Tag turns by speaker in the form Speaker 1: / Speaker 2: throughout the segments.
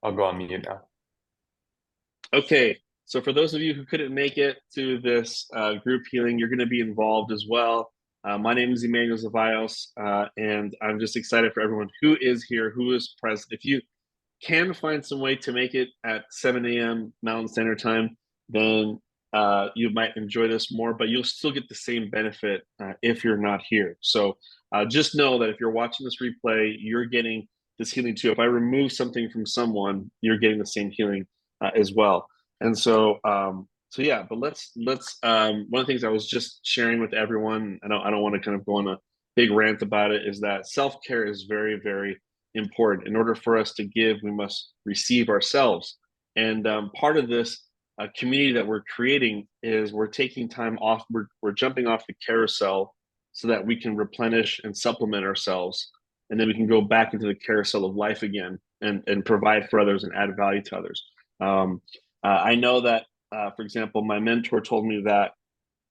Speaker 1: I'll go on mute now.
Speaker 2: Okay, so for those of you who couldn't make it to this group healing, you're going to be involved as well. My name is Emmanuel Zavaios, and I'm just excited for everyone who is here, who is present. If you can find some way to make it at 7 a.m. Mountain Standard Time, then you might enjoy this more, but you'll still get the same benefit if you're not here. So just know that if you're watching this replay, you're getting this healing too. If I remove something from someone, you're getting the same healing as well. And so yeah, but one of the things I was just sharing with everyone, I don't want to kind of go on a big rant about it, is that self-care is very, very important. In order for us to give, we must receive ourselves. And part of this community that we're creating is we're taking time off, we're jumping off the carousel so that we can replenish and supplement ourselves. And then we can go back into the carousel of life again and provide for others and add value to others. I know that, for example, my mentor told me that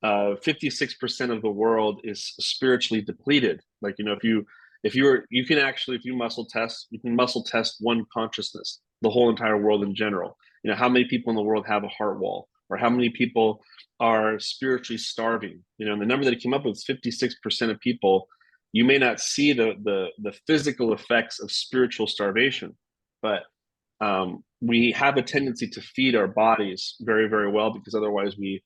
Speaker 2: 56% of the world is spiritually depleted. Like, if you can actually, if you muscle test, you can muscle test one consciousness, the whole entire world in general. How many people in the world have a heart wall, or how many people are spiritually starving? And the number that it came up with is 56% of people. You may not see the physical effects of spiritual starvation, but we have a tendency to feed our bodies very, very well, because otherwise we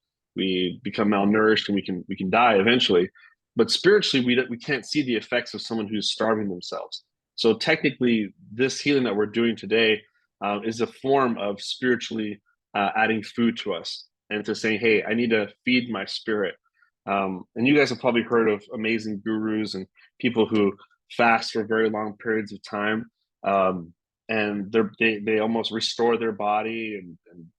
Speaker 2: become malnourished and we can die eventually. But spiritually, we can't see the effects of someone who's starving themselves. So technically, this healing that we're doing today is a form of spiritually adding food to us, and to saying, hey, I need to feed my spirit. And you guys have probably heard of amazing gurus and people who fast for very long periods of time. And they almost restore their body,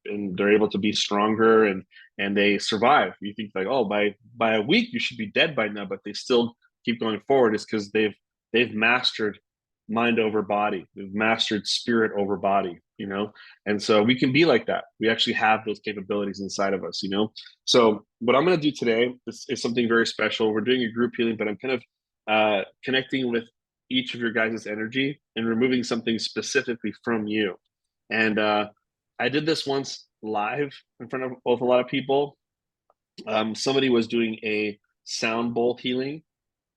Speaker 2: and they're able to be stronger, and they survive. You think like, oh, by a week you should be dead by now, but they still keep going forward. It's because they've mastered mind over body. They've mastered spirit over body. And so we can be like that. We actually have those capabilities inside of us. So what I'm going to do today is something very special. We're doing a group healing, but I'm kind of connecting with each of your guys' energy and removing something specifically from you. And I did this once live in front of a lot of people. Somebody was doing a sound bowl healing,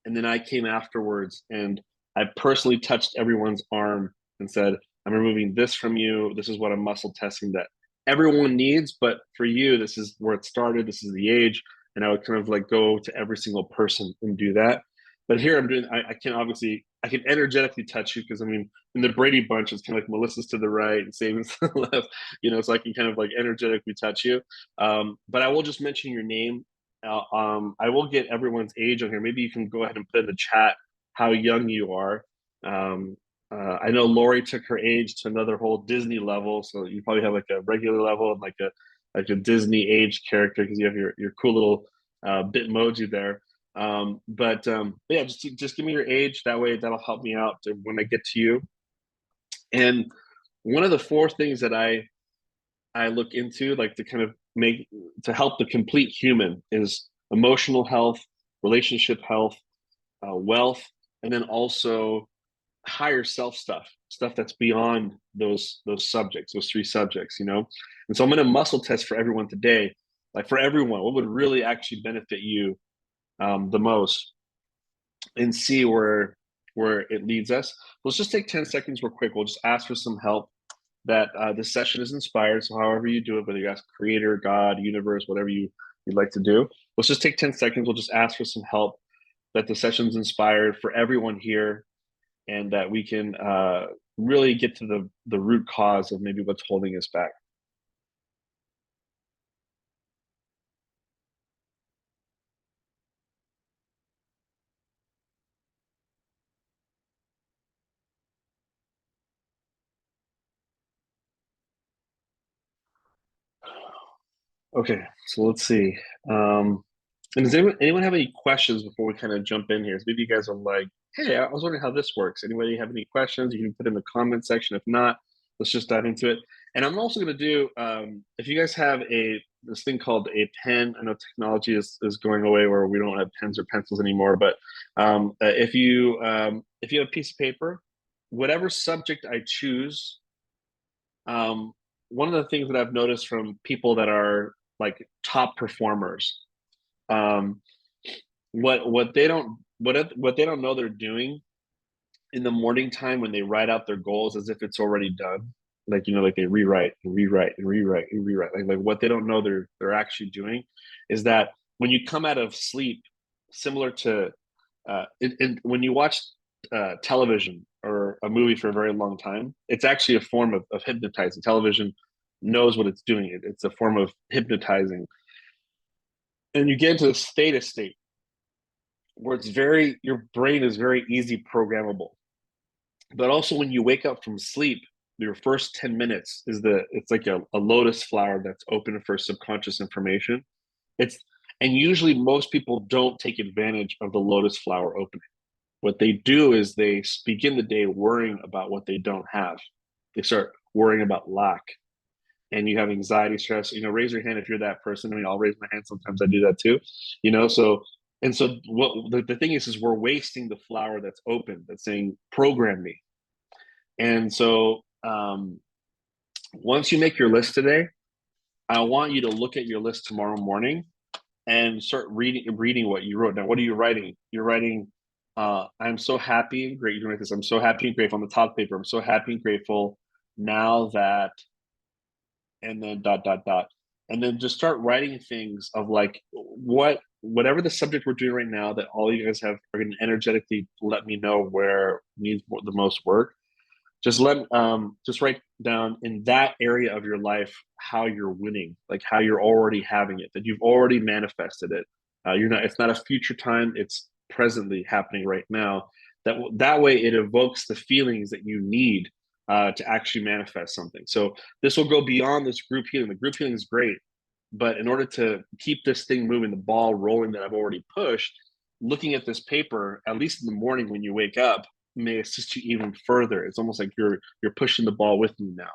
Speaker 2: and then I came afterwards and I personally touched everyone's arm and said, I'm removing this from you. This is what I'm muscle testing that everyone needs, but for you, this is where it started. This is the age. And I would kind of like go to every single person and do that. But here I can energetically touch you, because I mean, in the Brady Bunch, it's kind of like Melissa's to the right and Saban's to the left, so I can kind of like energetically touch you. But I will just mention your name. I will get everyone's age on here. Maybe you can go ahead and put in the chat how young you are. I know Lori took her age to another whole Disney level, so you probably have like a regular level and like a Disney age character, because you have your cool little Bitmoji there. But yeah, just give me your age. That way, that'll help me out when I get to you. And one of the four things that I look into, like to kind of make to help the complete human, is emotional health, relationship health, wealth, and then also higher self stuff that's beyond those subjects, those three subjects. And so I'm going to muscle test for everyone today, like for everyone, what would really actually benefit you the most, and see where it leads us. Let's just take 10 seconds real quick. We'll just ask for some help that this session is inspired. So however you do it, whether you ask creator, God, universe, whatever you'd like to do, let's just take 10 seconds. We'll just ask for some help that the session's inspired for everyone here, and that we can really get to the root cause of maybe what's holding us back. Okay, so let's see. And does anyone have any questions before we kind of jump in here? So maybe you guys are like, hey, I was wondering how this works. Anybody have any questions? You can put in the comment section. If not, let's just dive into it. And I'm also going to do, if you guys have this thing called a pen. I know technology is going away where we don't have pens or pencils anymore. But if you have a piece of paper, whatever subject I choose, um, one of the things that I've noticed from people that are like top performers, um, what they don't know they're doing in the morning time when they write out their goals as if it's already done. Like, like they rewrite and rewrite and rewrite and rewrite. Like what they don't know they're actually doing is that when you come out of sleep, similar to when you watch television or a movie for a very long time, it's actually a form of hypnotizing. Television knows what it's doing. It's a form of hypnotizing. And you get into the state where your brain is very easy programmable. But also when you wake up from sleep, your first 10 minutes it's like a lotus flower that's open for subconscious information. It's and usually most people don't take advantage of the lotus flower opening. What they do is they begin the day worrying about what they don't have. They start worrying about lack, and you have anxiety, stress. Raise your hand if you're that person. I mean, I'll raise my hand sometimes. I do that too. So what the thing is we're wasting the flower that's open, that's saying program me. And so once you make your list today, I want you to look at your list tomorrow morning and start reading what you wrote. Now, what are you writing? You're writing, I'm so happy and great. You can write this. I'm so happy and grateful on the top paper. I'm so happy and grateful now that, and then dot dot dot, and then just start writing things of like whatever the subject we're doing right now that all you guys are going to energetically let me know where needs the most work. Just write down in that area of your life how you're winning, like how you're already having it, that you've already manifested it. You're not. It's not a future time. It's presently happening right now. That way it evokes the feelings that you need to actually manifest something. So this will go beyond this group healing. The group healing is great, but in order to keep this thing moving, the ball rolling that I've already pushed, looking at this paper, at least in the morning when you wake up, may assist you even further. It's almost like you're pushing the ball with me now.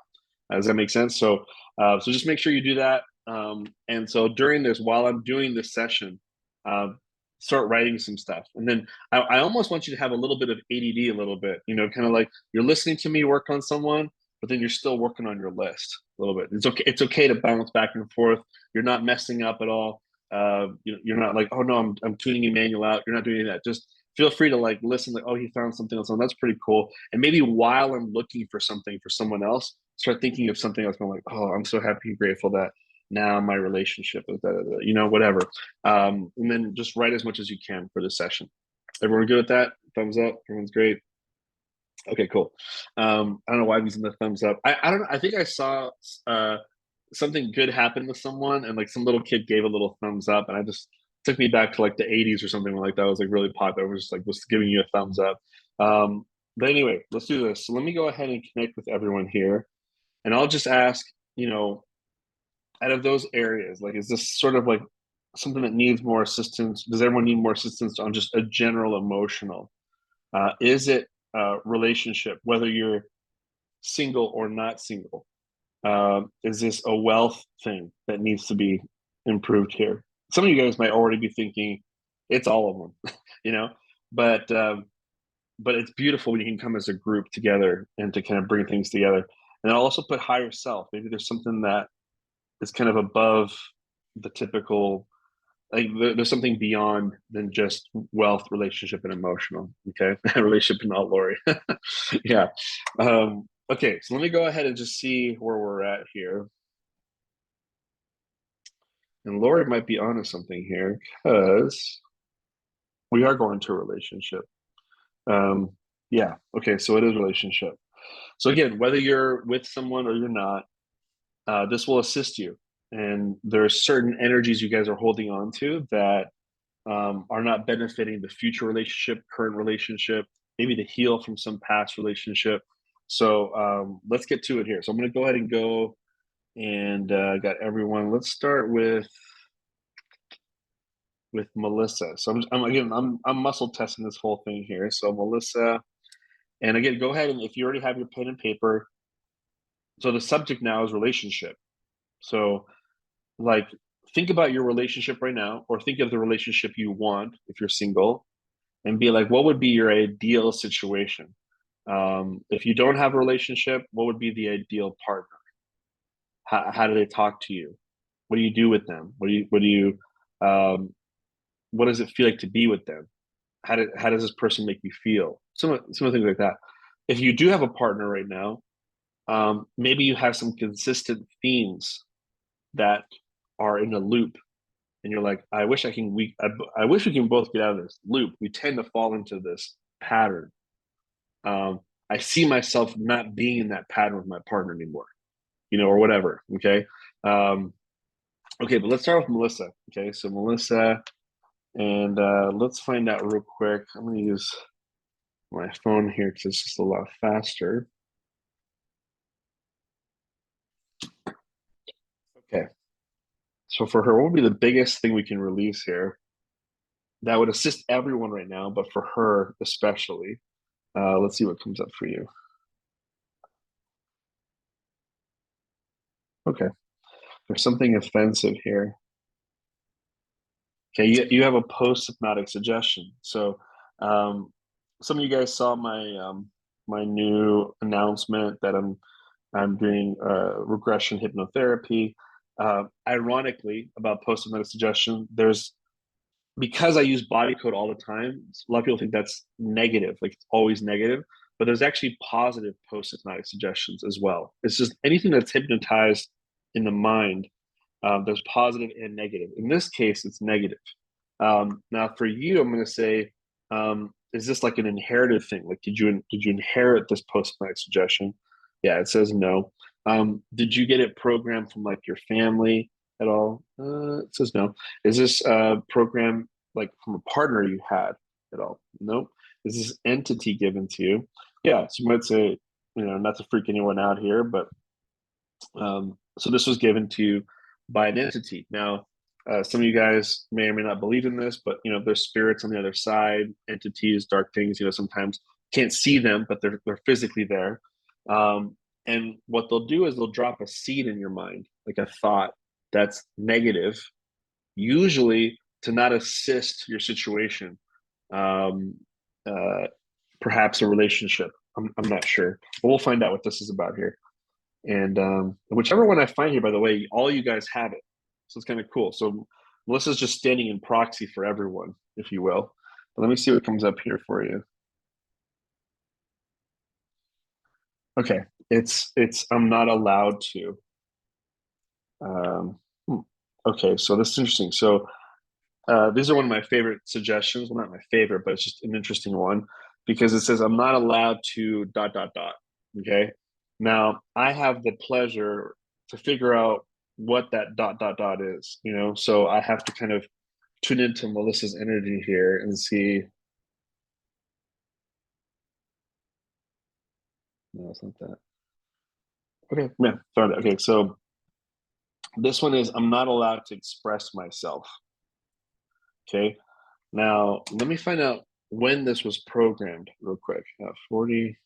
Speaker 2: Does that make sense? So just make sure you do that. And so during this, while I'm doing this session, uh, start writing some stuff. And then I almost want you to have a little bit of ADD, a little bit, kind of like you're listening to me work on someone, but then you're still working on your list a little bit. It's okay. It's okay to bounce back and forth. You're not messing up at all. You're not like, oh no, I'm tuning Emmanuel out. You're not doing that. Just feel free to like listen, like, oh, he found something else. And that's pretty cool. And maybe while I'm looking for something for someone else, start thinking of something else. I'm like, oh, I'm so happy and grateful that now my relationship with that, whatever. And then just write as much as you can for the session. Everyone good with that? Thumbs up. Everyone's great. Okay, cool. I don't know why I'm using the thumbs up. I don't know. I think I saw something good happen with someone, and like some little kid gave a little thumbs up, and I just took me back to like the 80s or something like that. Was like really popular. It was just like was giving you a thumbs up. But anyway, let's do this. So let me go ahead and connect with everyone here, and I'll just ask, out of those areas, like, is this sort of like something that needs more assistance? Does everyone need more assistance on just a general emotional? Is it relationship, whether you're single or not single? Is this a wealth thing that needs to be improved here? Some of you guys might already be thinking it's all of them, you know, but but it's beautiful when you can come as a group together and to kind of bring things together. And I'll also put higher self. Maybe there's something that is kind of above the typical, like there's something beyond than just wealth, relationship, and emotional. Okay, relationship and not Lori. Yeah. Okay, so let me go ahead and just see where we're at here. And Lori might be onto something here because we are going to a relationship. Um, yeah. Okay, so it is a relationship. So again, whether you're with someone or you're not, this will assist you. And there's certain energies you guys are holding on to that are not benefiting the future relationship, current relationship, maybe to heal from some past relationship. So let's get to it here. So I'm going to go ahead and go and got everyone. Let's start with Melissa. So I'm muscle testing this whole thing here. So Melissa, and again, go ahead and if you already have your pen and paper. So the subject now is relationship. So like think about your relationship right now, or think of the relationship you want if you're single, and be like, what would be your ideal situation? If you don't have a relationship, what would be the ideal partner? How do they talk to you? What do you do with them? Um, what does it feel like to be with them? How does this person make you feel? Some of the things like that. If you do have a partner right now, maybe you have some consistent themes that are in a loop, and you're like, I wish we can both get out of this loop. We tend to fall into this pattern. Um, I see myself not being in that pattern with my partner anymore, or whatever. Okay. Um, okay, but let's start with Melissa. Okay, so Melissa, and let's find out real quick. I'm going to use my phone here because it's just a lot faster. Okay, so for her, what would be the biggest thing we can release here that would assist everyone right now, but for her especially? Let's see what comes up for you. Okay, there's something offensive here. Okay, you have a post-hypnotic suggestion. So, some of you guys saw my new announcement that I'm doing regression hypnotherapy. Ironically, about post-hypnotic suggestion, there's because I use body code all the time. A lot of people think that's negative, like it's always negative, but there's actually positive post-hypnotic suggestions as well. It's just anything that's hypnotized in the mind. There's positive and negative. In this case, it's negative. Now, for you, I'm going to say, is this like an inherited thing? Like, did you inherit this post-hypnotic suggestion? Yeah, it says no. Did you get it programmed from like your family at all? It says no. Is this program like from a partner you had at all? Nope. Is this entity given to you? Yeah. So you might say, not to freak anyone out here, but so this was given to you by an entity. Now, some of you guys may or may not believe in this, but there's spirits on the other side, entities, dark things. Sometimes can't see them, but they're physically there. And what they'll do is they'll drop a seed in your mind, like a thought that's negative, usually to not assist your situation. Um, uh, Perhaps a relationship. I'm not sure, but we'll find out what this is about here. And whichever one I find here, by the way, all you guys have it. So it's kind of cool. So Melissa's just standing in proxy for everyone, if you will. But let me see what comes up here for you. Okay. It's I'm not allowed to. Um, hmm. Okay, so this is interesting. So these are one of my favorite suggestions. Well, not my favorite, but it's just an interesting one because it says I'm not allowed to dot dot dot. Okay. Now I have the pleasure to figure out what that dot dot dot is. So I have to kind of tune into Melissa's energy here and see. No, it's not that. Okay, yeah, sorry. Okay, so this one is I'm not allowed to express myself. Okay. Now let me find out when this was programmed real quick. 40,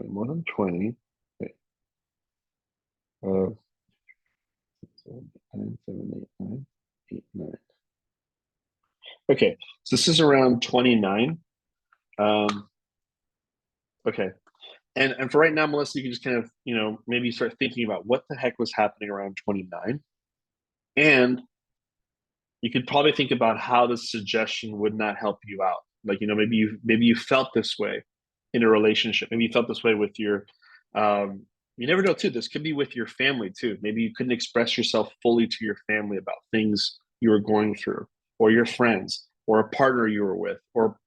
Speaker 2: more than 20. Okay. Uh, 9, 7, 8, 9, 8, 9. Okay, so this is around 29. Um, okay, and for right now, Melissa, you can just kind of maybe start thinking about what the heck was happening around 29, and you could probably think about how this suggestion would not help you out. Like maybe you felt this way in a relationship. Maybe you felt this way with your. You never know too. This could be with your family too. Maybe you couldn't express yourself fully to your family about things you were going through, or your friends, or a partner you were with, or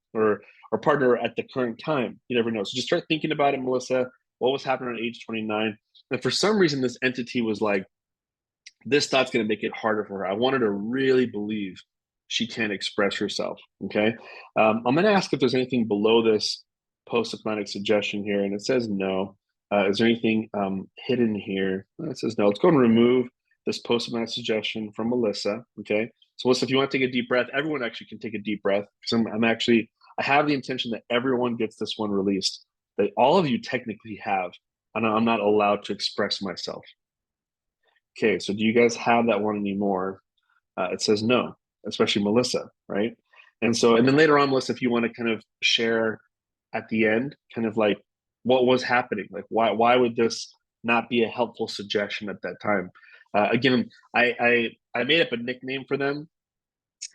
Speaker 2: partner at the current time. You never know. So just start thinking about it, Melissa. What was happening at age 29? And for some reason, this entity was like, this thought's going to make it harder for her. I want her to really believe she can't express herself. Okay. I'm going to ask if there's anything below this post-hypnotic suggestion here. And it says no. Is there anything hidden here? It says no. Let's go and remove this post-hypnotic suggestion from Melissa. Okay. So Melissa, if you want to take a deep breath, everyone actually can take a deep breath because I have the intention that everyone gets this one released, that all of you technically have, and I'm not allowed to express myself. Okay, so do you guys have that one anymore? It says no, especially Melissa, right? And then later on, Melissa, if you want to kind of share at the end, kind of like what was happening. Like, why would this not be a helpful suggestion at that time? Again, I made up a nickname for them.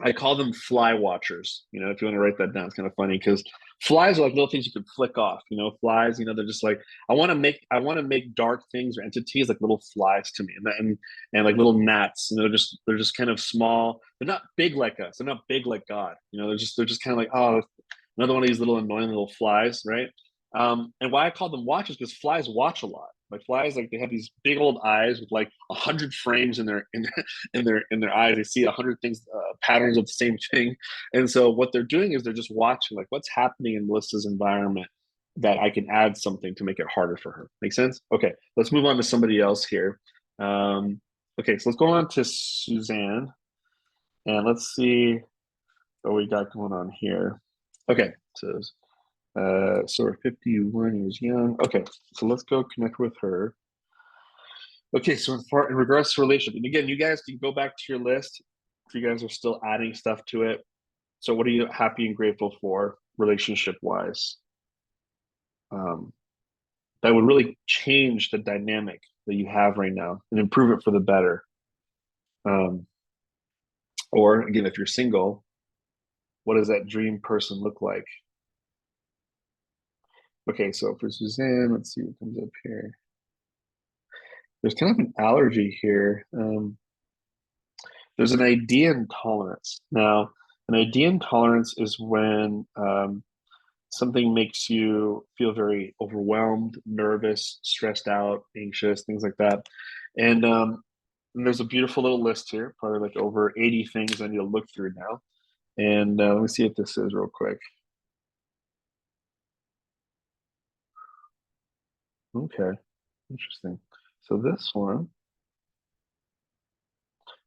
Speaker 2: I call them fly watchers. You know, if you want to write that down, it's kind of funny because flies are like little things you can flick off. You know, flies. You know, they're just like I want to make dark things or entities like little flies to me, and like little gnats. You know, they're just kind of small. They're not big like us. They're not big like God. You know, they're just kind of like, oh, another one of these little annoying little flies, right? And why I call them watchers because flies watch a lot. Like flies, like they have these big old eyes with like 100 frames in their eyes. They see 100 things, patterns of the same thing, and so what they're doing is they're just watching like what's happening in Melissa's environment that I can add something to make it harder for her. Make sense? Okay, let's move on to somebody else here. Okay, so let's go on to Suzanne, and let's see what we got going on here. Okay, so we're 51 years young. Okay, so let's go connect with her. Okay, so in regards to relationship, and again, you guys can go back to your list if you guys are still adding stuff to it. So, what are you happy and grateful for, relationship wise? Um, that would really change the dynamic that you have right now and improve it for the better. Um, or again, if you're single, what does that dream person look like? Okay, so for Suzanne, let's see what comes up here. There's kind of an allergy here. There's an idea intolerance. Now, an idea intolerance is when something makes you feel very overwhelmed, nervous, stressed out, anxious, things like that. And there's a beautiful little list here, probably like over 80 things I need to look through now. And let me see what this is real quick. Okay, interesting. So this one,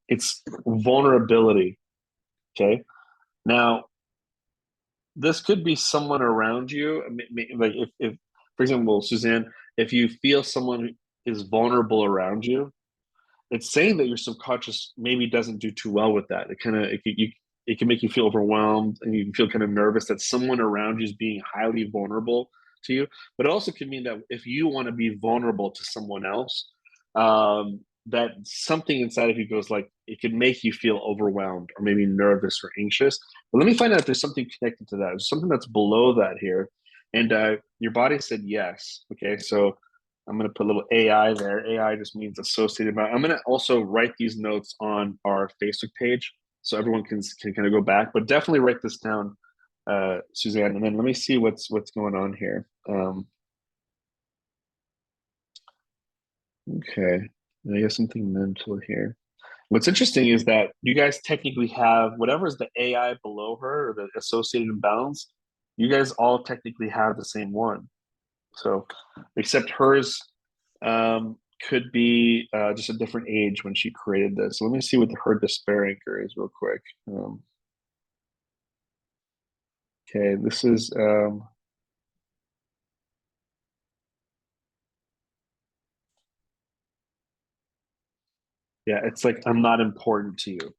Speaker 2: it's vulnerability. Okay. Now, this could be someone around you. Like if for example, Suzanne, if you feel someone is vulnerable around you, it's saying that your subconscious maybe doesn't do too well with that. It can make you feel overwhelmed and you can feel kind of nervous that someone around you is being highly vulnerable to you. But it also could mean that if you want to be vulnerable to someone else, that something inside of you goes like it could make you feel overwhelmed or maybe nervous or anxious. But let me find out if there's something connected to that. There's something that's below that here. And your body said yes. Okay, so I'm going to put a little AI there. AI just means associated by. I'm going to also write these notes on our Facebook page so everyone can kind of go back. But definitely write this down, Suzanne. And then let me see what's going on here. Okay, I guess something mental here. What's interesting is that you guys technically have whatever's the AI below her or the associated imbalance. You guys all technically have the same one. So, except hers could be just a different age when she created this. So let me see what her despair anchor is real quick. Okay, this is yeah, it's like I'm not important to you.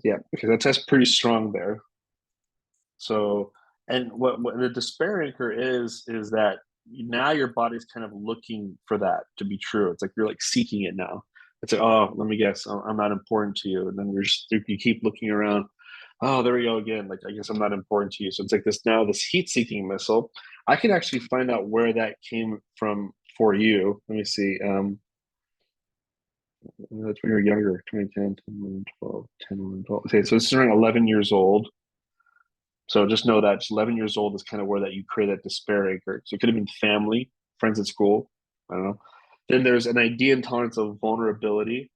Speaker 2: Yeah, because that's pretty strong there. So, and what the despair anchor is that now your body's kind of looking for that to be true. It's like you're like seeking it now. It's like, oh, let me guess, I'm not important to you, and then you keep looking around. Oh, there we go again. Like I guess I'm not important to you. So it's like this heat-seeking missile. I can actually find out where that came from for you. Let me see. That's when you were younger, 2010, 10, 11, 12, 10, 11, 12. Okay, so this is around 11 years old. So just know that just 11 years old is kind of where that you create that despair anchor. So it could have been family, friends at school. I don't know. Then there's an idea intolerance of vulnerability.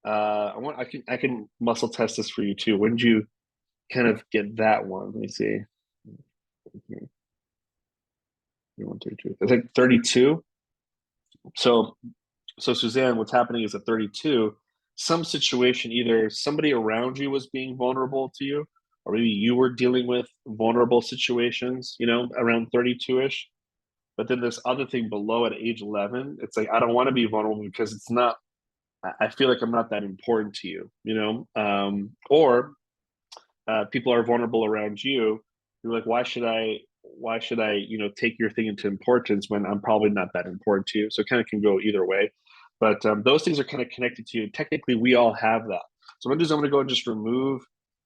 Speaker 2: I can muscle test this for you too. When did you kind of get that one? Let me see. One, two, two. It's like 32. So Suzanne, what's happening is at 32, some situation, either somebody around you was being vulnerable to you, or maybe you were dealing with vulnerable situations, around 32-ish. But then this other thing below at age 11, it's like, I don't want to be vulnerable because it's not, I feel like I'm not that important to you, or people are vulnerable around you. You're like, why should I? why should I, take your thing into importance when I'm probably not that important to you? So it kind of can go either way. But those things are kind of connected to you. Technically, we all have that. So what I'm going to go and just remove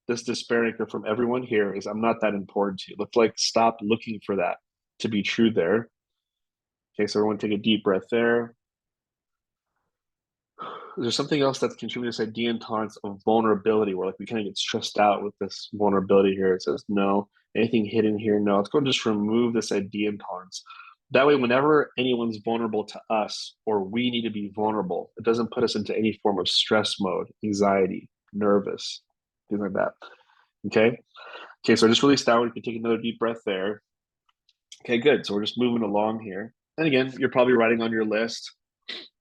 Speaker 2: this despair anchor from everyone here is I'm not that important to you. Let's like stop looking for that to be true there. Okay, so everyone take a deep breath there. There's something else that's contributing to this idea intolerance of vulnerability, where like we kind of get stressed out with this vulnerability here. It says no. Anything hidden here? No. Let's go and just remove this idea intolerance. That way, whenever anyone's vulnerable to us or we need to be vulnerable, it doesn't put us into any form of stress mode, anxiety, nervous, things like that. Okay. Okay. So I just released that one. You can take another deep breath there. Okay, good. So we're just moving along here. And again, you're probably writing on your list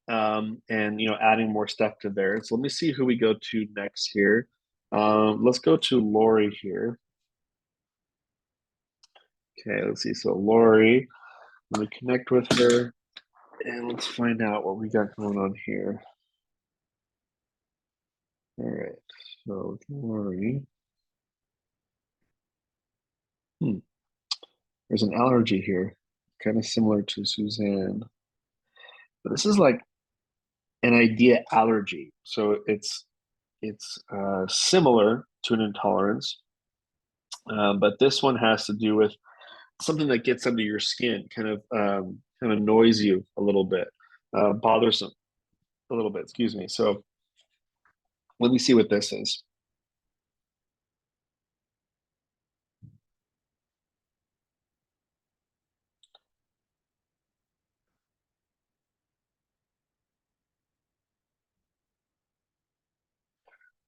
Speaker 2: and adding more stuff to there. So let me see who we go to next here. Let's go to Lori here. Okay, let's see. So Lori, let me connect with her and let's find out what we got going on here. All right. So Lori. There's an allergy here, kind of similar to Suzanne. But this is like an idea allergy. So it's similar to an intolerance, but this one has to do with something that gets under your skin, kind of annoys you a little bit, bothersome a little bit. Excuse me. So let me see what this is.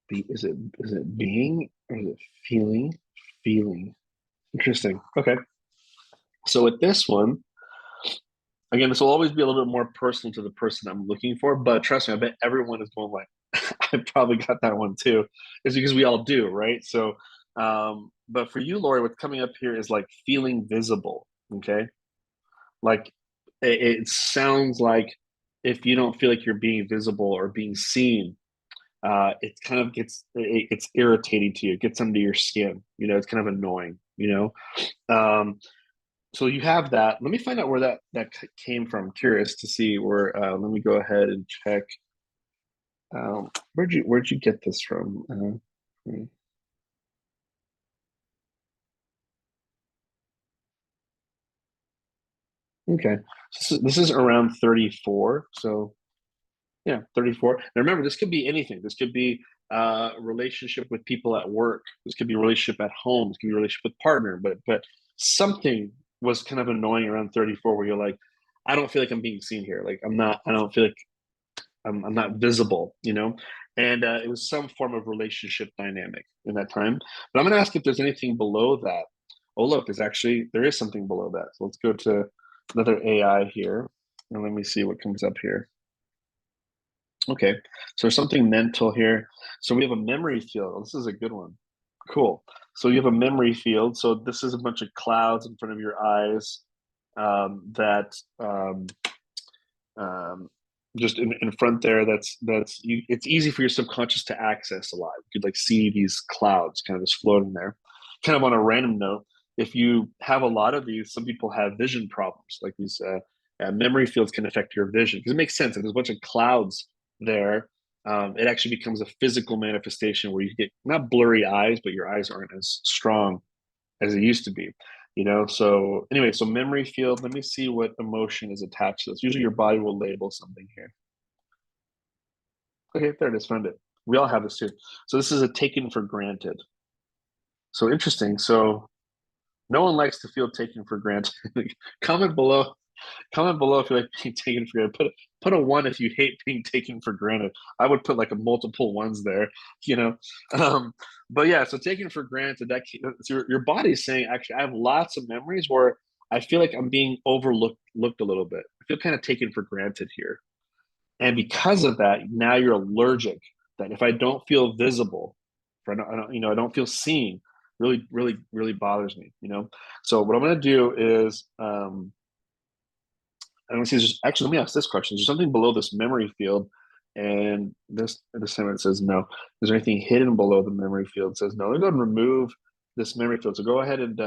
Speaker 2: Is it being or is it feeling? Feeling. Interesting. Okay. So with this one, again, this will always be a little bit more personal to the person I'm looking for, but trust me, I bet everyone is going like, I probably got that one too. Is because we all do, right? So, but for you, Lori, what's coming up here is like feeling visible. Okay, like it sounds like if you don't feel like you're being visible or being seen, it kind of it's irritating to you. It gets under your skin. It's kind of annoying. So you have that. Let me find out where that came from. I'm curious to see where. Let me go ahead and check. Where'd you get this from? Okay, this is around 34. So yeah, 34. Now remember, this could be anything. This could be a relationship with people at work. This could be a relationship at home. This could be a relationship with partner. But something was kind of annoying around 34, where you're like, I don't feel like I'm being seen here. Like I'm not. I don't feel like I'm not visible. And it was some form of relationship dynamic in that time. But I'm going to ask if there's anything below that. Oh, look, there is something below that. So let's go to another AI here. And let me see what comes up here. Okay, so there's something mental here. So we have a memory field. Oh, this is a good one. Cool. So you have a memory field. So this is a bunch of clouds in front of your eyes that um, just in front there. It's easy for your subconscious to access a lot. You could like see these clouds kind of just floating there. Kind of on a random note, if you have a lot of these, some people have vision problems. Like these memory fields can affect your vision because it makes sense. If there's a bunch of clouds there, it actually becomes a physical manifestation where you get not blurry eyes, but your eyes aren't as strong as it used to be. So anyway, so memory field, let me see what emotion is attached to this. Usually your body will label something here. Okay, there it is, found it. We all have this too. So this is a taken for granted. So interesting. So no one likes to feel taken for granted. comment below Comment below if you like being taken for granted. Put a one if you hate being taken for granted. I would put like a multiple ones there, you know. Um, but yeah, so taken for granted, so your body's saying, actually, I have lots of memories where I feel like I'm being looked a little bit. I feel kind of taken for granted here. And because of that, now you're allergic. That if I don't feel visible, if I don't feel seen, really, really, really bothers me. So what I'm going to do is, I'm going to see. Actually, let me ask this question: is there something below this memory field? And this time it says no. Is there anything hidden below the memory field? It says no. Let me go and remove this memory field. So go ahead and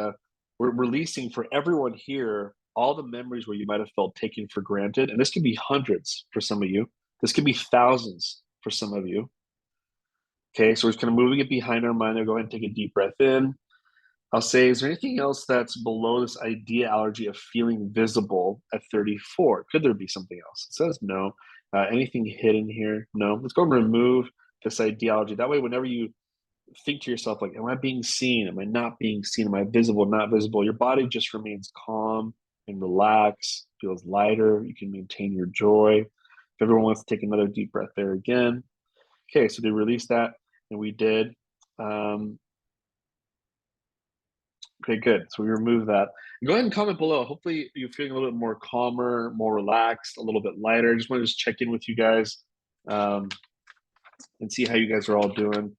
Speaker 2: we're releasing for everyone here all the memories where you might have felt taken for granted. And this could be hundreds for some of you. This could be thousands for some of you. Okay, so we're just kind of moving it behind our mind. Now go ahead and take a deep breath in. I'll say, is there anything else that's below this idea allergy of feeling visible at 34? Could there be something else? It says no. Anything hidden here? No. Let's go and remove this ideology. That way, whenever you think to yourself, like, am I being seen? Am I not being seen? Am I visible, not visible? Your body just remains calm and relaxed, feels lighter. You can maintain your joy. If everyone wants to take another deep breath there again. Okay, so they released that, and we did. Okay, good. So we removed that. Go ahead and comment below. Hopefully you're feeling a little bit more calmer, more relaxed, a little bit lighter. Just want to check in with you guys and see how you guys are all doing.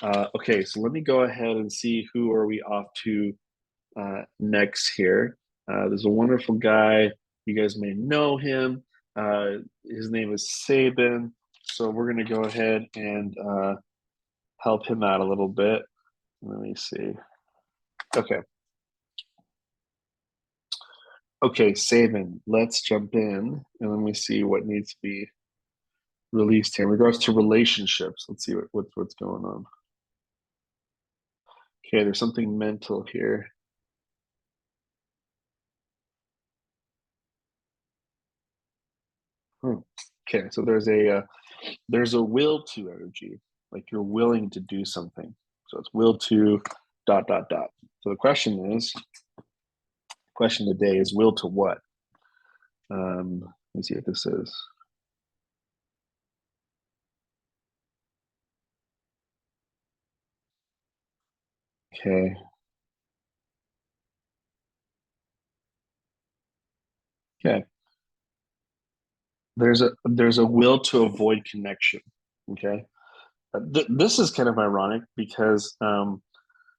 Speaker 2: Okay, so let me go ahead and see who are we off to next here. There's a wonderful guy. You guys may know him. His name is Sabin. So we're going to go ahead and help him out a little bit. Let me see. Okay. Okay, Sabin, let's jump in and let me see what needs to be released here in regards to relationships. Let's see what's going on. Okay, there's something mental here. Okay, so there's a will to energy, like you're willing to do something. So it's will to dot dot dot. So the question today is will to what? Let me see what this is. Okay. Okay. There's a will to avoid connection. Okay. This is kind of ironic because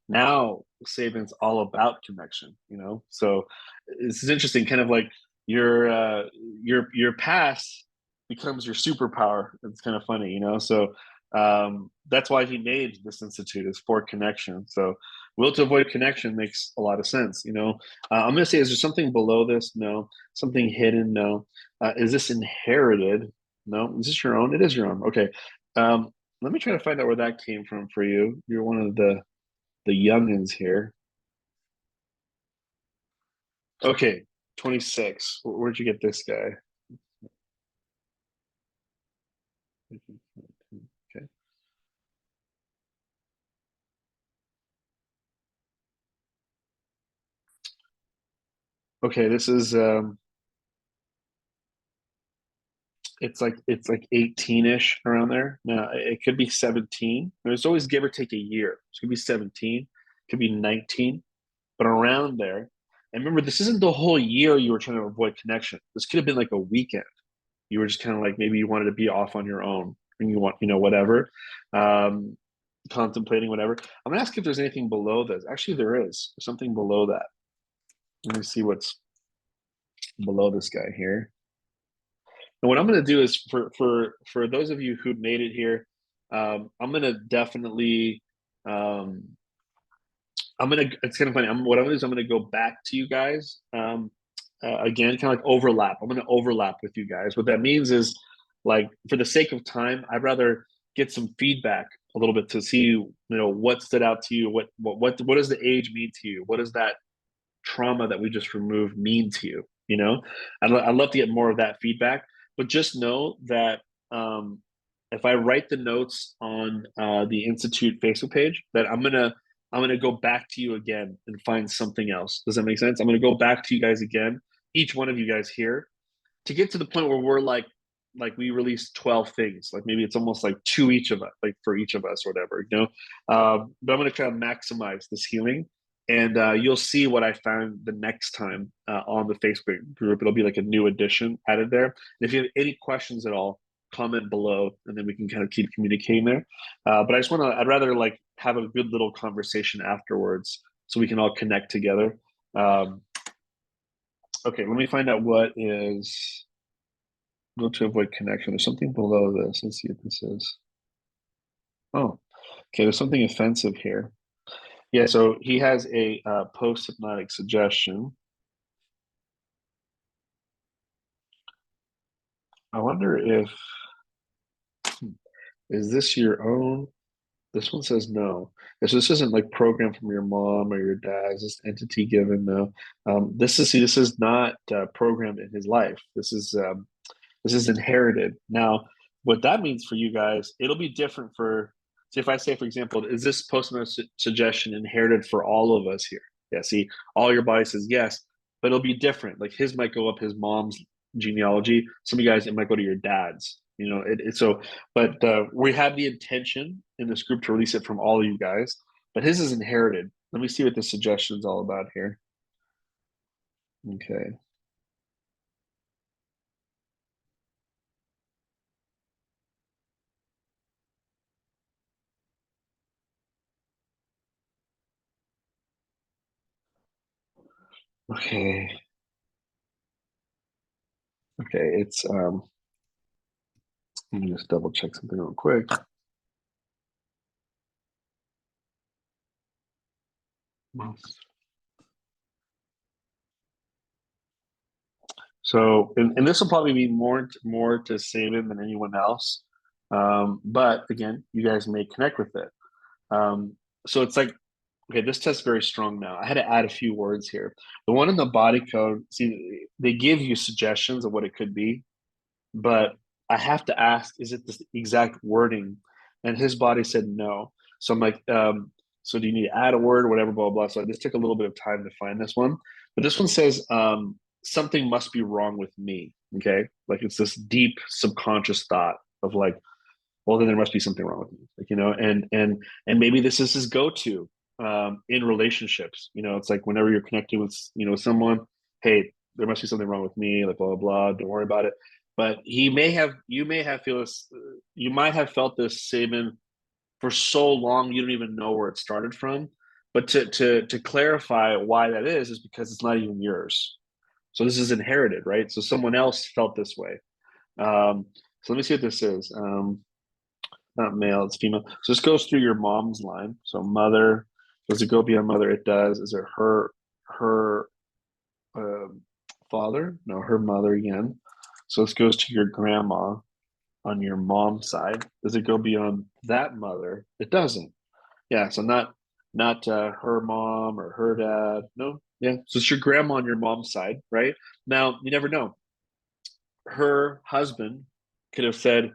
Speaker 2: now Saban's all about connection, So this is interesting, kind of like your your past becomes your superpower. It's kind of funny, So that's why he made this institute is for connection. So will to avoid connection makes a lot of sense, I'm going to say, is there something below this? No. Something hidden? No. Is this inherited? No. Is this your own? It is your own. Okay. Let me try to find out where that came from for you. You're one of the youngins here. Okay, 26. Where'd you get this guy? Okay. Okay, this is it's like 18-ish around there. Now it could be 17. There's always give or take a year. It could be 17, it could be 19, but around there. And remember, this isn't the whole year you were trying to avoid connection. This could have been like a weekend. You were just kind of like maybe you wanted to be off on your own and you want, whatever. Um, Contemplating whatever. I'm gonna ask if there's anything below this. Actually, there is. There's something below that. Let me see what's below this guy here. And what I'm gonna do is for those of you who made it here, I'm gonna definitely I'm gonna. It's kind of funny. What I'm gonna do is I'm gonna go back to you guys again, kind of like overlap. I'm gonna overlap with you guys. What that means is, like, for the sake of time, I'd rather get some feedback a little bit to see what stood out to you. What does the age mean to you? What does that trauma that we just removed mean to you? I'd love to get more of that feedback. But just know that if I write the notes on the Institute Facebook page, that I'm gonna go back to you again and find something else. Does that make sense? I'm gonna go back to you guys again, each one of you guys here, to get to the point where we're like we released 12 things. Like maybe it's almost like two each of us, like for each of us or whatever. But I'm gonna try to maximize this healing. And you'll see what I found the next time on the Facebook group. It'll be like a new addition added there. And if you have any questions at all, comment below, and then we can kind of keep communicating there. But I'd rather like have a good little conversation afterwards so we can all connect together. Um, okay, let me find out what is go to avoid connection. There's something below this. Let's see what this is. Oh, okay. There's something offensive here. Yeah, so he has a post-hypnotic suggestion. I wonder if, is this your own? This one says no. So this isn't like programmed from your mom or your dad. It's just entity given. No, this is not programmed in his life. This is inherited. Now, what that means for you guys, it'll be different for, see, if I say, for example, is this suggestion inherited for all of us here? Yeah, see, all your body says yes, but it'll be different. Like his might go up his mom's genealogy. Some of you guys, it might go to your dad's. So, but we have the intention in this group to release it from all of you guys, but his is inherited. Let me see what this suggestion is all about here. Okay. Okay. Okay. Let me just double check something real quick. So, and this will probably be more to Saban than anyone else. But again, you guys may connect with it. So it's like, okay, this test's very strong now. I had to add a few words here. The one in the body code, see, they give you suggestions of what it could be, but I have to ask, is it the exact wording? And his body said no. So I'm like, so do you need to add a word or whatever, blah, blah, blah. So I just took a little bit of time to find this one. But this one says, something must be wrong with me. Okay. Like it's this deep subconscious thought of like, well, then there must be something wrong with me. Like, and maybe this is his go-to in relationships. It's like whenever you're connecting with, someone, hey, there must be something wrong with me, like blah, blah, blah, don't worry about it. But you might have felt this, Saban, for so long you don't even know where it started from. But to clarify why that is because it's not even yours. So this is inherited, right? So someone else felt this way. So let me see what this is. Not male, it's female. So this goes through your mom's line. So mother, does it go beyond mother? It does. Is it her um father? No, her mother again. So this goes to your grandma on your mom's side. Does it go beyond that mother? It doesn't. Yeah, so not her mom or her dad. No, yeah. So it's your grandma on your mom's side, right? Now you never know. Her husband could have said,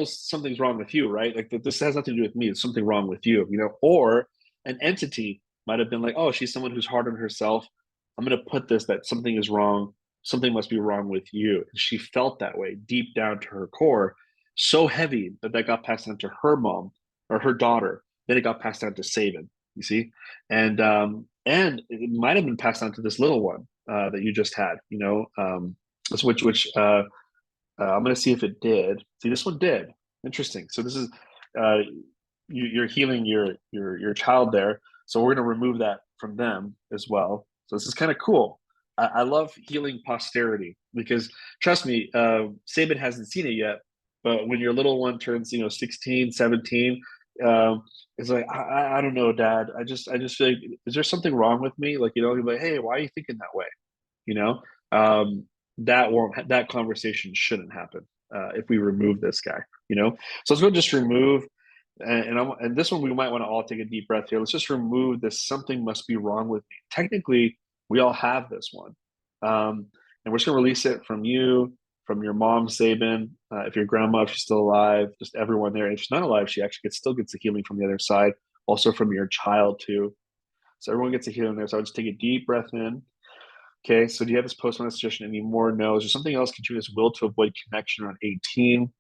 Speaker 2: something's wrong with you, right? Like this has nothing to do with me. It's something wrong with you, or an entity might have been like, oh, she's someone who's hard on herself. I'm going to put this that something is wrong. Something must be wrong with you. And she felt that way deep down to her core, so heavy that got passed on to her mom or her daughter. Then it got passed down to Saban, you see? And it might have been passed on to this little one that you just had, which I'm going to see if it did. See, this one did. Interesting. So this is uh, you're healing your child there. So we're going to remove that from them as well. So this is kind of cool. I love healing posterity because trust me, Saban hasn't seen it yet. But when your little one turns, 16, 17, it's like I don't know, Dad. I just feel like, is there something wrong with me? Like you're like, hey, why are you thinking that way? you know um that conversation shouldn't happen if we remove this guy. So let's go just remove, and this one we might want to all take a deep breath here. Let's just remove this something must be wrong with me. Technically we all have this one, and we're just going to release it from you, from your mom, Saban, if your grandma, if she's still alive, just everyone there. And if she's not alive, she actually still gets the healing from the other side, also from your child too. So everyone gets a healing there. So I would just take a deep breath in. Okay, so do you have this post-on suggestion anymore? No. Is there something else continuous will to avoid connection around 18?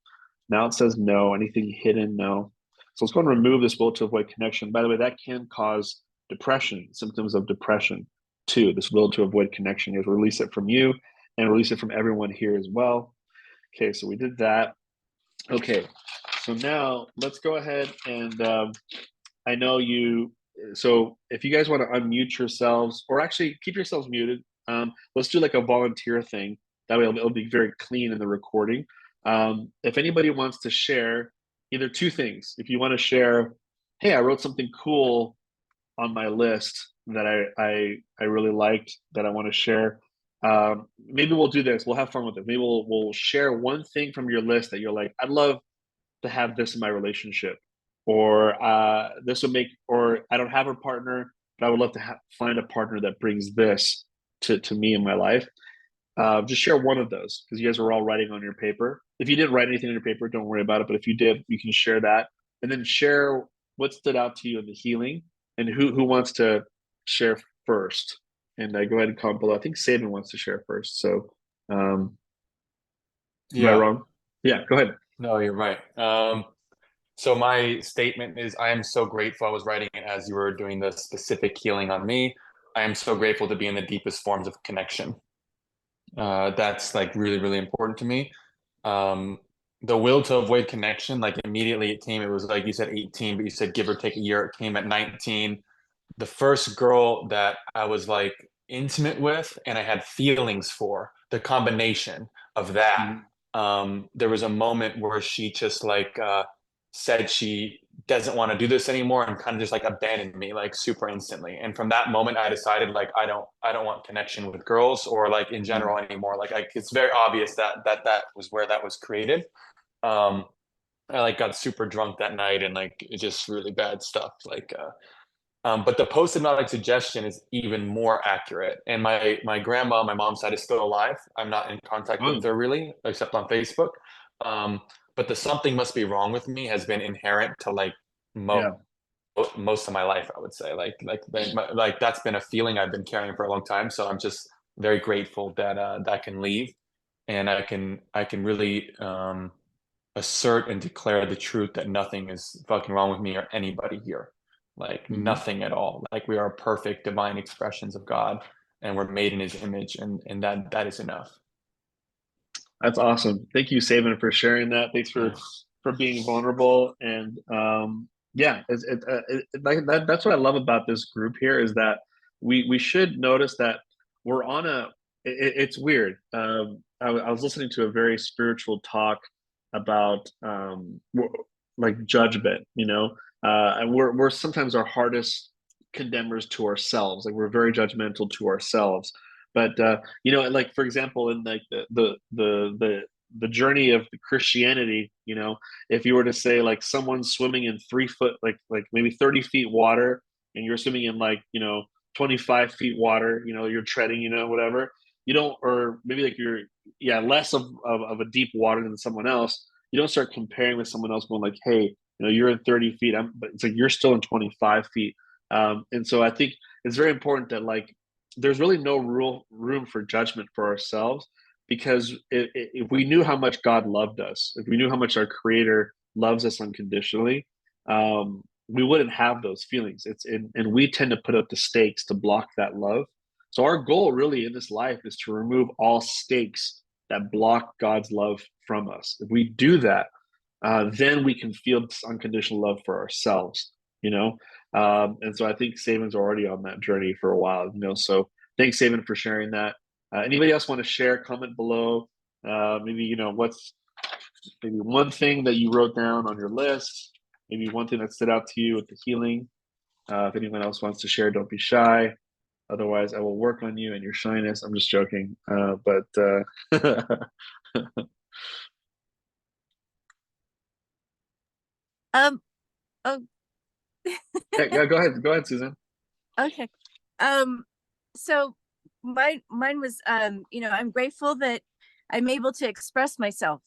Speaker 2: Now it says no. Anything hidden? No. So let's go and remove this will to avoid connection. By the way, that can cause depression, symptoms of depression too. This will to avoid connection. You have to release it from you and release it from everyone here as well. Okay, so we did that. Okay, so now let's go ahead and I know you. So if you guys want to unmute yourselves, or actually keep yourselves muted, let's do like a volunteer thing. That way it'll be very clean in the recording. If anybody wants to share either two things, if you want to share, hey, I wrote something cool on my list that I really liked that I want to share. Maybe we'll do this. We'll have fun with it. Maybe we'll share one thing from your list that you're like, I'd love to have this in my relationship, or this would make, or I don't have a partner, but I would love to find a partner that brings this to me in my life. Just share one of those because you guys are all writing on your paper. If you didn't write anything on your paper, don't worry about it. But if you did, you can share that, and then share what stood out to you in the healing, and who wants to share first. And go ahead and comment below. I think Saban wants to share first. So, am I
Speaker 1: Yeah,
Speaker 2: wrong? Yeah, go ahead.
Speaker 1: no, you're right. So my statement is I am so grateful. I was writing it as you were doing the specific healing on me. I am so grateful to be in the deepest forms of connection. That's like really, really important to me. Um, the will to avoid connection, like immediately it came, it was like you said 18, but you said give or take a year, it came at 19. The first girl that I was like intimate with and I had feelings for, the combination of that.
Speaker 2: Mhm.
Speaker 1: There was a moment where she just like said she doesn't want to do this anymore and kind of just like abandoned me like super instantly. And from that moment, I decided like I don't want connection with girls or like in
Speaker 2: Mhm.
Speaker 1: general anymore. Like it's very obvious that was where that was created. Um, I like got super drunk that night and like it just really bad stuff. But the post-hypnotic suggestion is even more accurate. And my grandma, my mom's side, is still alive. I'm not in contact with
Speaker 2: Oh,
Speaker 1: her really, except on Facebook. Um, but the something must be wrong with me has been inherent to like mo
Speaker 2: yeah.
Speaker 1: most of my life, I would say. Like that's been a feeling I've been carrying for a long time. So I'm just very grateful that that can leave, and I can really assert and declare the truth that nothing is fucking wrong with me or anybody here. Like
Speaker 2: Mhm.
Speaker 1: nothing at all. Like we are perfect divine expressions of God and we're made in his image and that is enough.
Speaker 2: That's awesome. Thank you, Saban, for sharing that. Thanks
Speaker 1: Yeah.
Speaker 2: for being vulnerable. And yeah, like that's what I love about this group here is that we should notice that we're on a. It's weird. I was listening to a very spiritual talk about like judgment, and we're sometimes our hardest condemners to ourselves. Like we're very judgmental to ourselves, but like for example, in like the journey of Christianity, if you were to say like someone's swimming in 3 foot, like maybe 30 feet water, and you're swimming in like 25 feet water, you're treading, whatever, you don't, or maybe like you're yeah less of a deep water than someone else. You don't start comparing with someone else, going like, hey, you're in 30 feet, but it's like you're still in 25 feet. And so I think it's very important that like there's really no room for judgment for ourselves because if we knew how much God loved us, if we knew how much our Creator loves us unconditionally, we wouldn't have those feelings. And we tend to put up the stakes to block that love. So our goal really in this life is to remove all stakes that block God's love from us. If we do that, then we can feel this unconditional love for ourselves. You know, and so I think Saban's already on that journey for a while. So thanks, Saban, for sharing that. Anybody else want to share? Comment below. Maybe what's maybe one thing that you wrote down on your list. Maybe one thing that stood out to you with the healing. If anyone else wants to share, don't be shy. Otherwise, I will work on you and your shyness. I'm just joking. But
Speaker 3: Um, oh,
Speaker 2: yeah, go ahead. Go ahead, Susan.
Speaker 3: okay. Um, so mine was I'm grateful that I'm able to express myself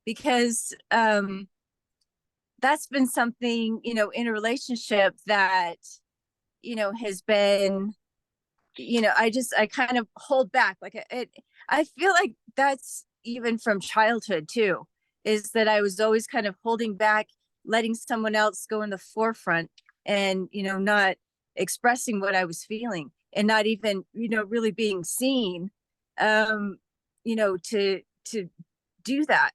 Speaker 3: because that's been something, in a relationship that, has been, I kind of hold back. I feel like that's even from childhood too, is that I was always kind of holding back, letting someone else go in the forefront and, not expressing what I was feeling and not even, really being seen, to do that.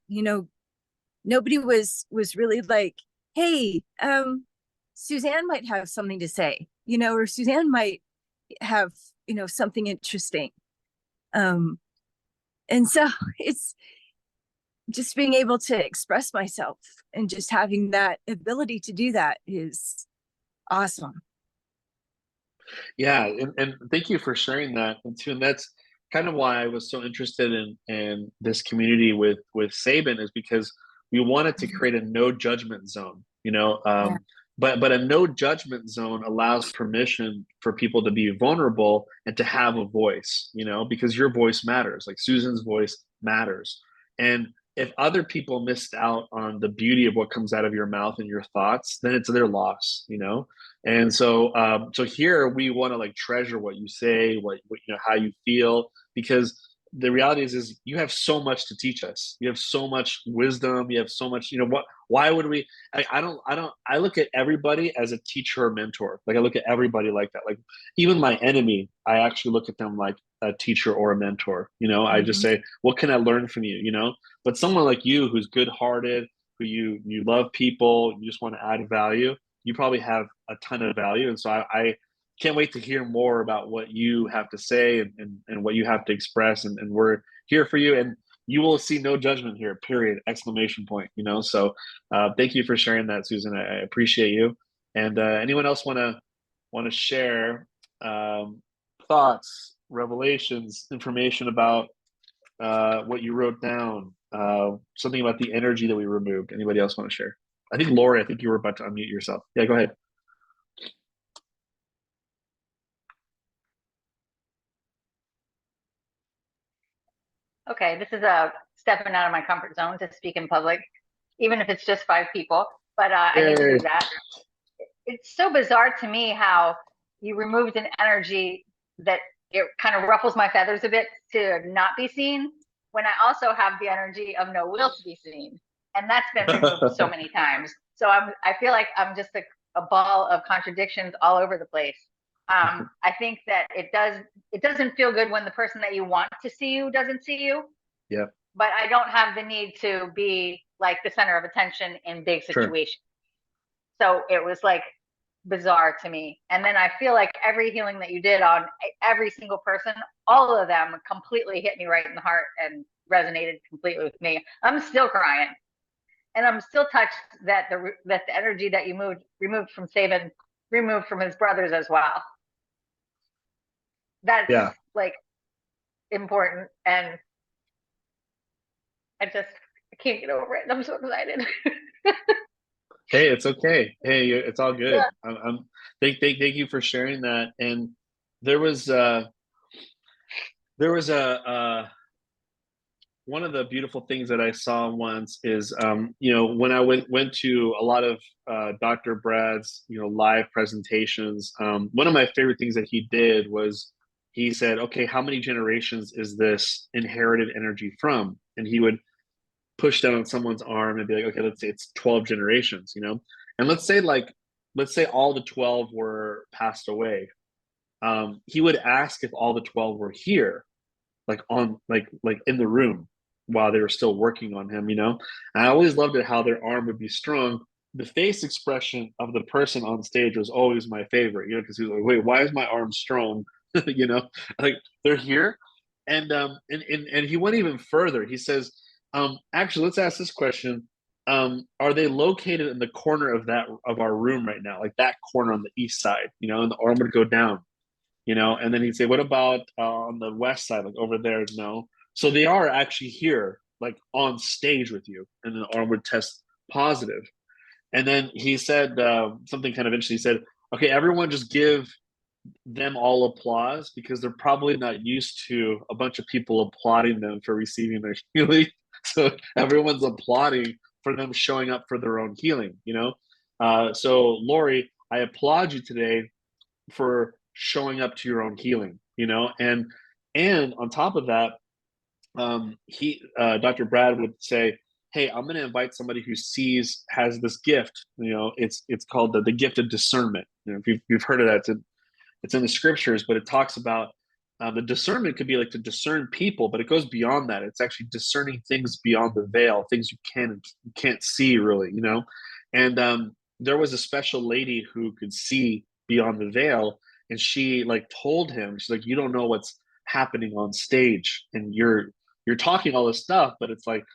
Speaker 3: Nobody was really like, hey, Suzanne might have something to say, or Suzanne might have, something interesting. Um, and so it's just being able to express myself and just having that ability to do that is awesome.
Speaker 2: Yeah, and thank you for sharing that. And too, and that's kind of why I was so interested in this community with Saban, is because we wanted to
Speaker 3: Mhm.
Speaker 2: create a no judgment zone, you know.
Speaker 3: Yeah.
Speaker 2: But a no judgment zone allows permission for people to be vulnerable and to have a voice, you know, because your voice matters. Like Susan's voice matters. And if other people missed out on the beauty of what comes out of your mouth and your thoughts, then it's their loss, you know. And so, so here we want to like treasure what you say, what you know, how you feel, because the reality is you have so much to teach us. You have so much wisdom. You have so much, you know, what, why would we, I look at everybody as a teacher or mentor. Like I look at everybody like that. Like even my enemy, I actually look at them like a teacher or a mentor. You know, I just
Speaker 3: Mhm.
Speaker 2: say, what can I learn from you? You know, but someone like you who's good hearted, who you love people, you just want to add value, you probably have a ton of value. And so I can't wait to hear more about what you have to say and what you have to express. And we're here for you. And you will see no judgment here, period, exclamation point, you know? So thank you for sharing that, Susan. I appreciate you. And anyone else want to share thoughts, revelations, information about what you wrote down, something about the energy that we removed? Anybody else want to share? I think Lori, I think you were about to unmute yourself. Yeah, go ahead.
Speaker 4: Okay, this is a stepping out of my comfort zone to speak in public, even if it's just 5 people, but I need to
Speaker 2: Yay.
Speaker 4: do that. It's so bizarre to me how you removed an energy that it kind of ruffles my feathers a bit to not be seen, when I also have the energy of no will to be seen. And that's been removed so many times. So I feel like I'm just a ball of contradictions all over the place. I think that it doesn't feel good when the person that you want to see you doesn't see you,
Speaker 2: Yeah,
Speaker 4: but I don't have the need to be like the center of attention in big
Speaker 2: sure.
Speaker 4: situations. So it was like bizarre to me. And then I feel like every healing that you did on every single person, all of them completely hit me right in the heart and resonated completely with me. I'm still crying, and I'm still touched that the energy that you removed from Saban, removed from his brothers as well. That's
Speaker 2: Yeah.
Speaker 4: like important, and I can't get over it. I'm so excited.
Speaker 2: Hey, it's okay. Hey, it's all good.
Speaker 4: Yeah.
Speaker 2: Thank you for sharing that. And there was there was one of the beautiful things that I saw once is, you know, when I went to a lot of Dr. Brad's, you know, live presentations, one of my favorite things that he did was he said, okay, how many generations is this inherited energy from? And he would push down on someone's arm and be like, okay, let's say it's 12 generations, you know? And let's say all the 12 were passed away. He would ask if all the 12 were here, like on like in the room while they were still working on him, you know. And I always loved it how their arm would be strong. The face expression of the person on stage was always my favorite, you know, because he was like, wait, why is my arm strong? You know, like they're here. And he went even further. He says, actually, let's ask this question. Are they located in the corner of that of our room right now, like that corner on the east side, you know, and the arm would go down, you know, and then he'd say, what about on the west side, like over there? No. So they are actually here, like on stage with you, and then the arm would test positive. And then he said something kind of interesting. He said, okay, everyone just give them all applause, because they're probably not used to a bunch of people applauding them for receiving their healing. So everyone's applauding for them showing up for their own healing, you know. So Lori, I applaud you today for showing up to your own healing, you know. And on top of that, he Dr. Brad would say, hey, I'm going to invite somebody who has this gift, you know. It's called the gift of discernment. You know, if you've heard of that, it's in the scriptures, but it talks about the discernment could be like to discern people, but it goes beyond that. It's actually discerning things beyond the veil, things you can't see really, you know. And there was a special lady who could see beyond the veil, and she like told him, she's like, you don't know what's happening on stage, and you're talking all this stuff, but it's like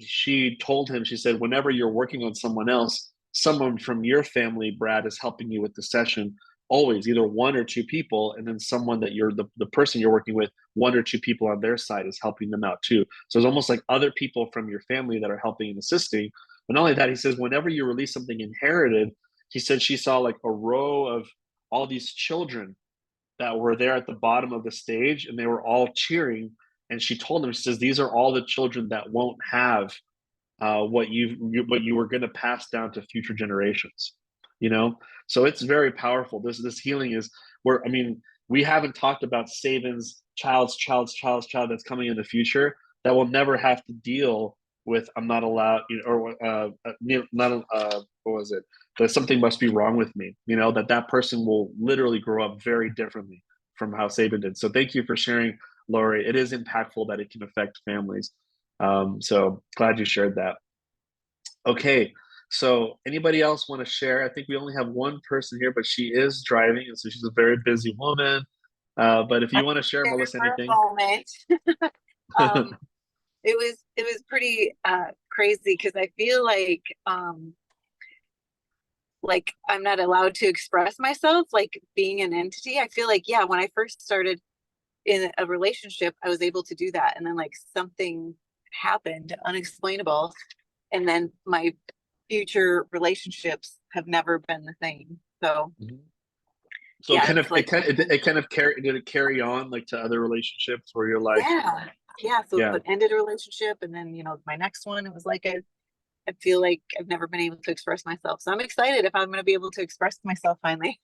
Speaker 2: she told him, she said, whenever you're working on someone else, someone from your family, Brad, is helping you with the session, always either one or two people, and then someone that you're the person you're working with, one or two people on their side is helping them out too. So it's almost like other people from your family that are helping and assisting. But not only that, he says whenever you release something inherited, he said she saw like a row of all these children that were there at the bottom of the stage, and they were all cheering. And she told them, she says, these are all the children that won't have what you were going to pass down to future generations. You know, so it's very powerful. This healing is where, I mean, we haven't talked about Saban's child's child that's coming in the future that will never have to deal with I'm not allowed, you know, or not what was it? That something must be wrong with me. You know, that person will literally grow up very differently from how Saban did. So thank you for sharing, Lori. It is impactful that it can affect families. So glad you shared that. Okay, so anybody else want to share? I think we only have one person here, but she is driving, and so she's a very busy woman. But if you want to share, Melissa,
Speaker 5: For a
Speaker 2: anything?
Speaker 5: moment. um, it was pretty crazy because I feel like I'm not allowed to express myself, like being an entity. I feel like, yeah, when I first started in a relationship, I was able to do that, and then like something happened unexplainable, and then my future relationships have never been the same. So
Speaker 2: So
Speaker 5: yeah,
Speaker 2: it kind of did it carry on like to other relationships where you're like,
Speaker 5: yeah. So
Speaker 2: yeah,
Speaker 5: it ended a relationship, and then my next one, it was like I feel like I've never been able to express myself. So I'm excited if I'm going to be able to express myself finally.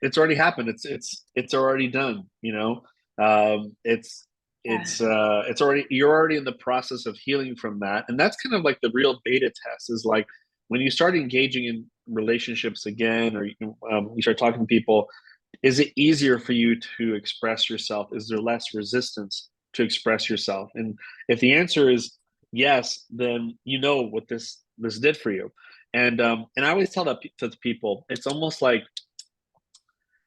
Speaker 2: it's already happened. It's already done. You know, it's
Speaker 5: Yeah.
Speaker 2: it's already, you're already in the process of healing from that, and that's kind of like the real beta test. Is like when you start engaging in relationships again, or you start talking to people. Is it easier for you to express yourself? Is there less resistance to express yourself? And if the answer is yes, then you know what this did for you. And I always tell that to people. It's almost like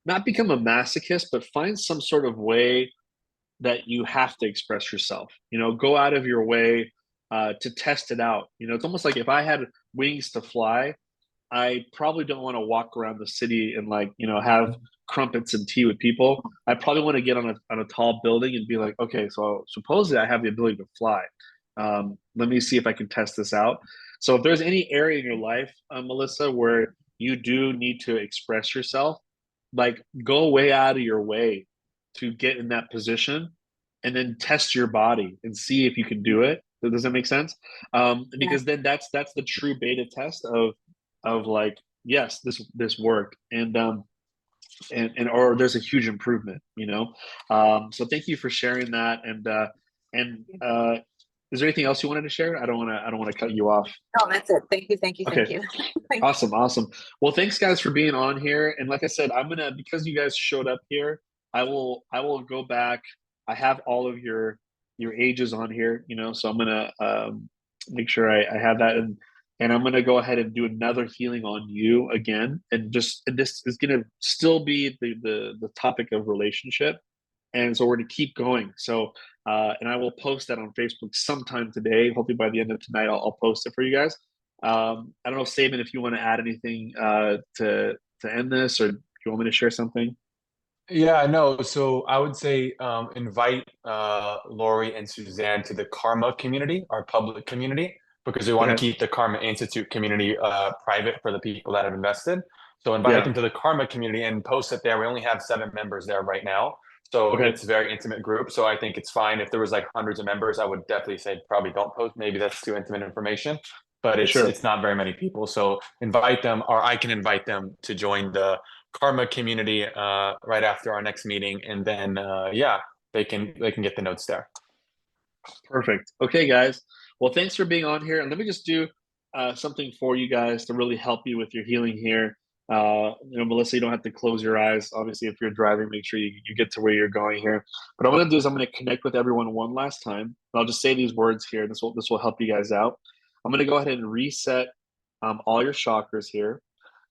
Speaker 2: not become a masochist, but find some sort of way that you have to express yourself. You know, go out of your way to test it out. You know, it's almost like if I had wings to fly, I probably don't want to walk around the city and like, you know, have crumpets and tea with people. I probably want to get on a tall building and be like, okay, so supposedly I have the ability to fly. Let me see if I can test this out. So if there's any area in your life, Melissa, where you do need to express yourself, like go way out of your way to get in that position and then test your body and see if you can do it. Does that make sense? Because then that's the true beta test of like, yes, this worked, and or there's a huge improvement, you know. So thank you for sharing that. And is there anything else you wanted to share? I don't want to cut you off.
Speaker 5: No, that's it. Thank you.
Speaker 2: Okay.
Speaker 5: Thank you.
Speaker 2: Awesome. Well, thanks guys for being on here. And like I said, because you guys showed up here, I will go back. I have all of your ages on here, you know, so I'm gonna make sure I have that, and I'm gonna go ahead and do another healing on you again. And this is gonna still be the topic of relationship. And so we're going to keep going. So, and I will post that on Facebook sometime today. Hopefully by the end of tonight, I'll post it for you guys. I don't know, Saban, if you want to add anything to end this, or do you want me to share something?
Speaker 1: Yeah, no. So I would say invite Lori and Suzanne to the Karma community, our public community, because we want to
Speaker 2: Okay.
Speaker 1: keep the Karma Institute community private for the people that have invested. So invite
Speaker 2: Yeah.
Speaker 1: them to the Karma community and post it there. We only have 7 members there right now. So
Speaker 2: Okay.
Speaker 1: it's a very intimate group. So I think it's fine. If there was like hundreds of members, I would definitely say probably don't post. Maybe that's too intimate information, but
Speaker 2: Sure.
Speaker 1: it's not very many people. So invite them, or I can invite them to join the Karma community right after our next meeting, and then yeah, they can get the notes there.
Speaker 2: Perfect. Okay, guys. Well, thanks for being on here. And let me just do something for you guys to really help you with your healing here. You know, Melissa, you don't have to close your eyes. Obviously, if you're driving, make sure you get to where you're going here. But I'm going to do is I'm going to connect with everyone one last time. I'll just say these words here. This will help you guys out. I'm going to go ahead and reset all your chakras here.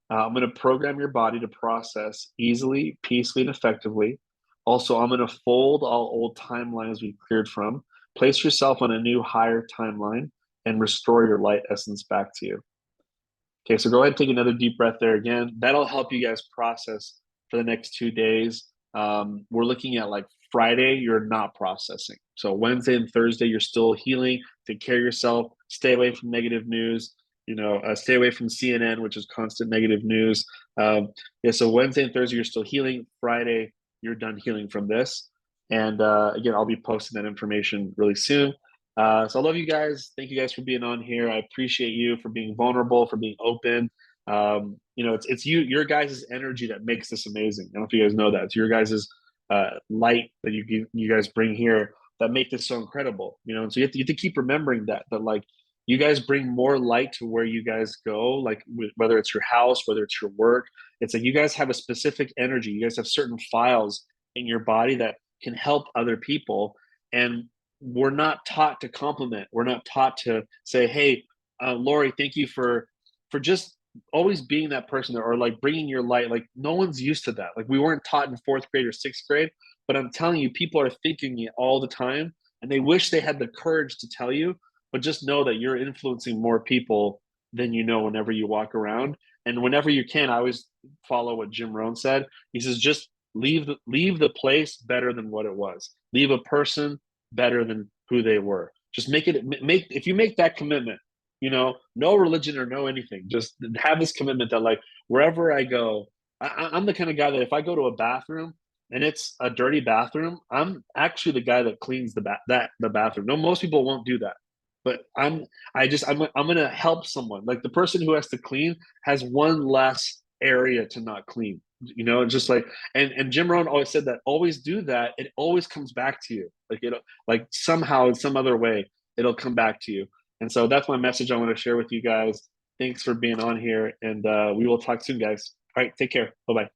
Speaker 2: I'm going to program your body to process easily, peacefully, and effectively. Also, I'm going to fold all old timelines we've cleared from. Place yourself on a new, higher timeline and restore your light essence back to you. Okay, so go ahead and take another deep breath there again. That'll help you guys process for the next 2 days. We're looking at like Friday, you're not processing. So Wednesday and Thursday, you're still healing. Take care of yourself. Stay away from negative news. Stay away from CNN, which is constant negative news. Yeah, so Wednesday and Thursday, you're still healing. Friday, you're done healing from this. And again, I'll be posting that information really soon. So I love you guys. Thank you guys for being on here. I appreciate you for being vulnerable, for being open. It's your guys' energy that makes this amazing. I don't know if you guys know that. It's your guys' light that you guys bring here that make this so incredible. And so you have to keep remembering that like you guys bring more light to where you guys go, like whether it's your house, whether it's your work. It's like you guys have a specific energy. You guys have certain files in your body that can help other people. And we're not taught to compliment. We're not taught to say, hey, Lori, thank you for just always being that person, or like bringing your light. Like no one's used to that. Like we weren't taught in 4th grade or 6th grade, but I'm telling you, people are thinking it all the time, and they wish they had the courage to tell you. But just know that you're influencing more people than you know whenever you walk around. And whenever you can, I always follow what Jim Rohn said. He says, just leave the place better than what it was. Leave a person better than who they were. Just if you make that commitment, no religion or no anything, just have this commitment that like wherever I go, I'm the kind of guy that if I go to a bathroom and it's a dirty bathroom, I'm actually the guy that cleans the bathroom. No, most people won't do that, but I'm gonna help someone. Like the person who has to clean has one less area to not clean. Just like and Jim Rohn always said that always do that. It always comes back to you. Like somehow in some other way it'll come back to you. And so that's my message I want to share with you guys. Thanks for being on here, and we will talk soon, guys. All right, take care. Bye bye.